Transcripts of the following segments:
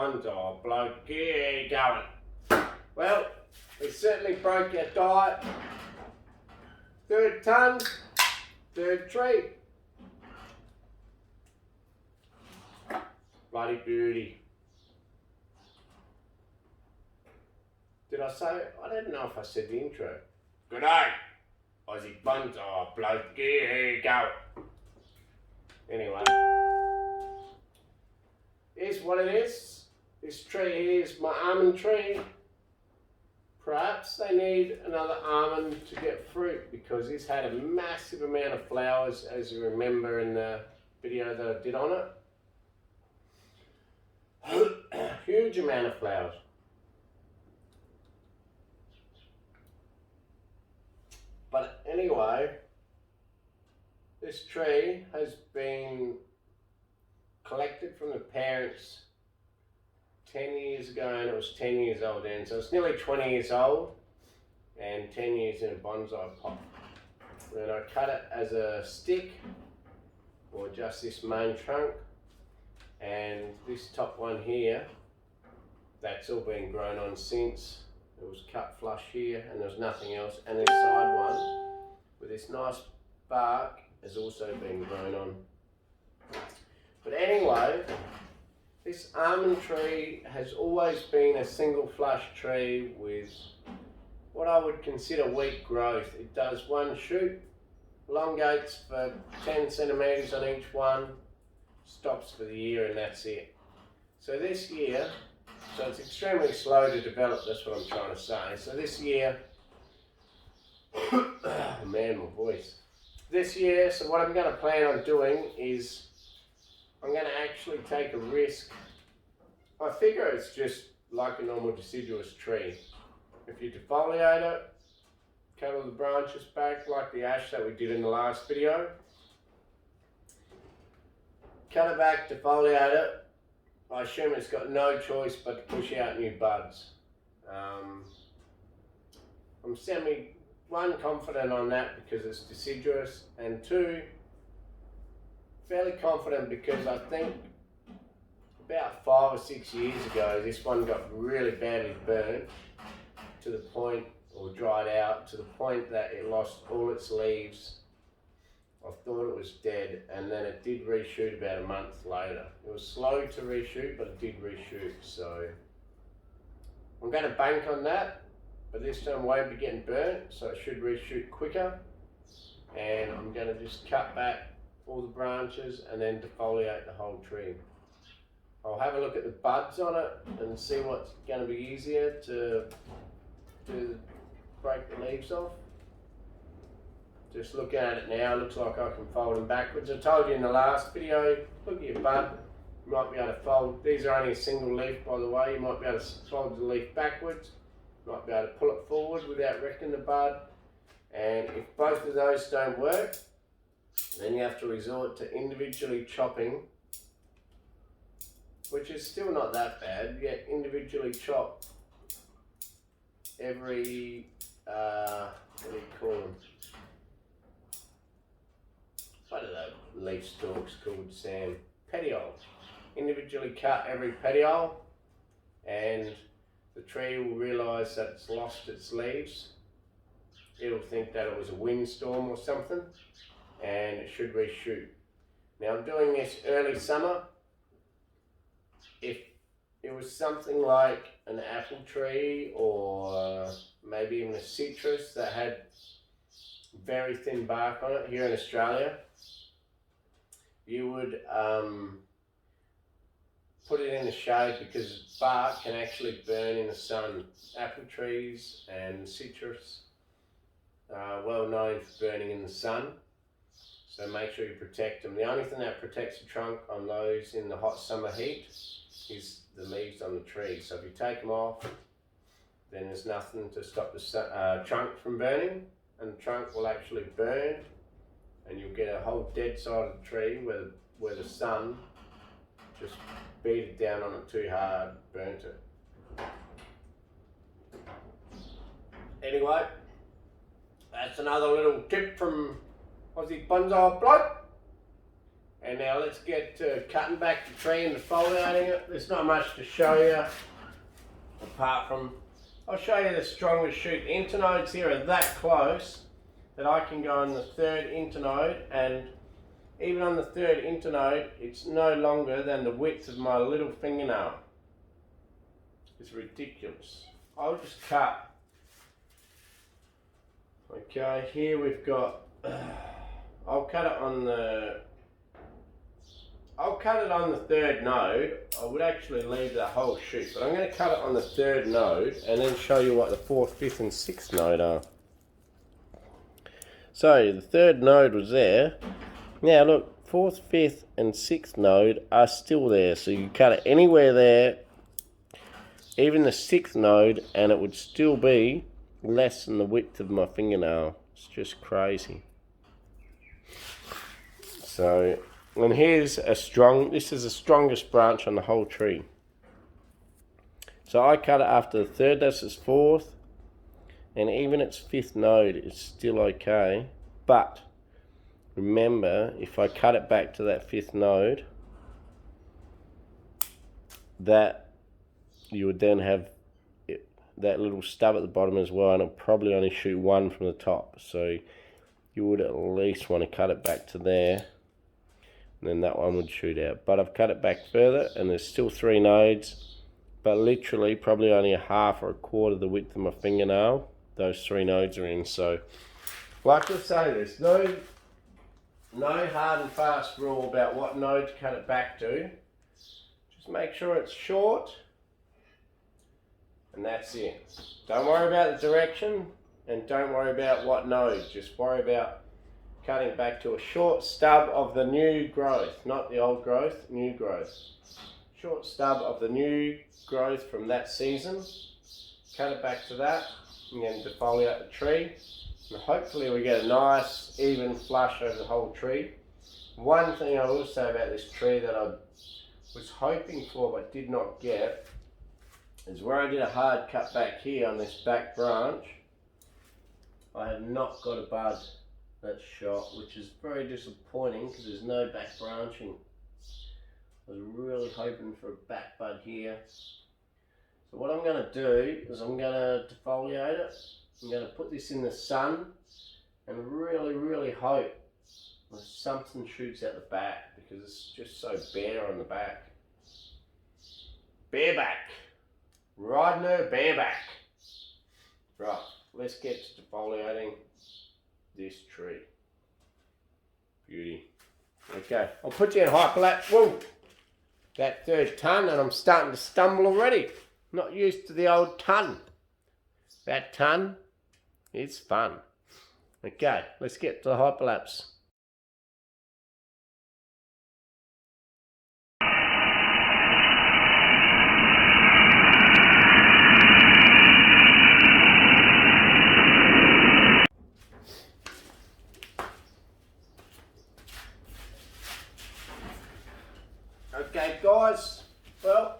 Bonsai Bloke, yeah, going. Well, we certainly broke our diet. Third ton, third tree. Bloody beauty. Did I say it? I don't know if I said the intro. Good day, Aussie Bonsai Bloke, yeah, go. Anyway, here's what it is. This tree here is my almond tree. Perhaps they need another almond to get fruit because it's had a massive amount of flowers, as you remember in the video that I did on it. Huge amount of flowers. But anyway, this tree has been collected from the parents 10 years ago, and it was 10 years old then, so it's nearly 20 years old and 10 years in a bonsai pot. Then I cut it as a stick or just this main trunk, and this top one here, that's all been grown on since. It was cut flush here and there's nothing else, and this side one with this nice bark has also been grown on. But anyway, this almond tree has always been a single flush tree with what I would consider weak growth. It does one shoot, elongates for 10 centimetres on each one, stops for the year, and that's it. So this year, so it's extremely slow to develop, that's what I'm trying to say. So this year, oh man, my voice. This year, so what I'm going to plan on doing is I'm going to actually take a risk. I figure it's just like a normal deciduous tree. If you defoliate it, cut all the branches back like the ash that we did in the last video. Cut it back, defoliate it. I assume it's got no choice but to push out new buds. I'm one, confident on that because it's deciduous, and two, fairly confident because I think about 5 or 6 years ago this one got really badly burnt to the point, or dried out to the point that it lost all its leaves. I thought it was dead, and then it did reshoot about a month later. It was slow to reshoot, but it did reshoot, so I'm going to bank on that, but this time won't be getting burnt, so it should reshoot quicker. And I'm going to just cut back all the branches and then defoliate the whole tree. I'll have a look at the buds on it and see what's going to be easier to break the leaves off. Just looking at it now, it looks like I can fold them backwards. I told you in the last video, look at your bud, you might be able to fold, these are only a single leaf by the way, you might be able to fold the leaf backwards, you might be able to pull it forward without wrecking the bud, and if both of those don't work, then you have to resort to individually chopping, which is still not that bad, yet individually chop every, what do you call them? What are those leaf stalks called, Sam? Petiole. Individually cut every petiole, and the tree will realise that it's lost its leaves. It'll think that it was a windstorm or something, and it should reshoot. Now I'm doing this early summer. If it was something like an apple tree or maybe even a citrus that had very thin bark on it here in Australia, you would put it in the shade because bark can actually burn in the sun. Apple trees and citrus are well known for burning in the sun, so make sure you protect them. The only thing that protects the trunk on those in the hot summer heat is the leaves on the tree. So if you take them off, then there's nothing to stop the trunk from burning, and the trunk will actually burn, and you'll get a whole dead side of the tree where the sun just beat it down on it too hard, burnt it. Anyway, that's another little tip from Aussie Bonsai Bloke. And now let's get to cutting back the tree and defoliating it. There's not much to show you apart from, I'll show you the strongest shoot. The internodes here are that close that I can go on the third internode, and even on the third internode it's no longer than the width of my little fingernail. It's ridiculous. I'll just cut. Okay, here we've got, I'll cut it on the third node. I would actually leave the whole shoot, but I'm going to cut it on the third node and then show you what the fourth, fifth and sixth node are. So the third node was there. Now look, fourth, fifth and sixth node are still there, so you can cut it anywhere there, even the sixth node, and it would still be less than the width of my fingernail. It's just crazy. So, and here's this is the strongest branch on the whole tree. So I cut it after the third, that's its fourth, and even its fifth node is still okay. But remember, if I cut it back to that fifth node, that you would then have that little stub at the bottom as well, and it'll probably only shoot one from the top. So you would at least want to cut it back to there, and then that one would shoot out. But I've cut it back further and there's still three nodes, but literally probably only a half or a quarter of the width of my fingernail those three nodes are in. So like I say, there's no hard and fast rule about what node to cut it back to. Just make sure it's short, and that's it. Don't worry about the direction, and don't worry about what node. Just worry about cutting back to a short stub of the new growth, not the old growth, new growth. Short stub of the new growth from that season. Cut it back to that, and then defoliate the tree. And hopefully we get a nice even flush over the whole tree. One thing I will say about this tree that I was hoping for but did not get is where I did a hard cut back here on this back branch, I have not got a bud that's shot, which is very disappointing because there's no back branching. I was really hoping for a back bud here. So what I'm going to do is I'm going to defoliate it. I'm going to put this in the sun and really hope that something shoots out the back, because it's just so bare on the back. Bareback. Riding her bareback. Right, let's get to defoliating this tree. Beauty. Okay, I'll put you in hyperlapse. Whoa! That third ton, and I'm starting to stumble already. Not used to the old ton. That ton is fun. Okay, let's get to the hyperlapse. Okay guys, well,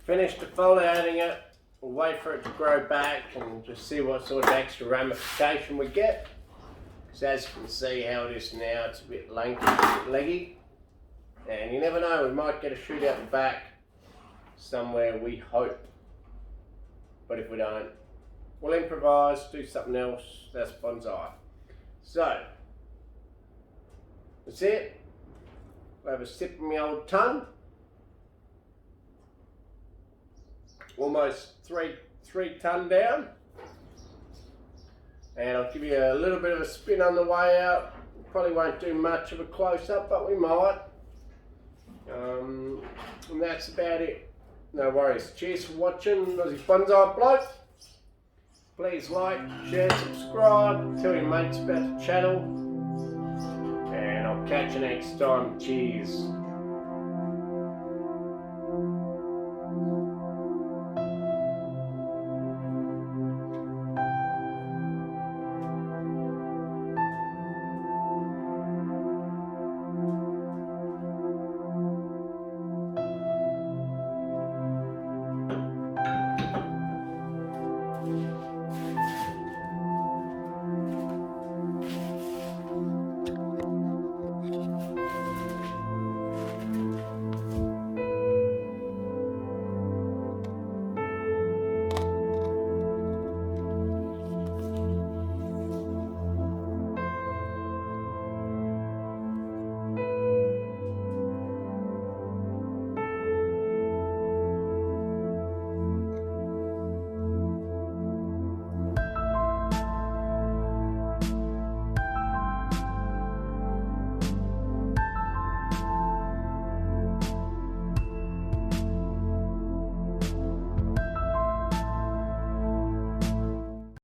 finished defoliating it. We'll wait for it to grow back and just see what sort of extra ramification we get. Because as you can see how it is now, it's a bit lanky, a bit leggy. And you never know, we might get a shoot out the back somewhere, we hope. But if we don't, we'll improvise, do something else. That's bonsai. So, that's it. We'll have a sip of my old ton. Almost three ton down. And I'll give you a little bit of a spin on the way out. Probably won't do much of a close-up, but we might. And that's about it. No worries. Cheers for watching Aussie Bonsai Bloke. Please like, share, subscribe, tell your mates about the channel. And I'll catch you next time. Cheers.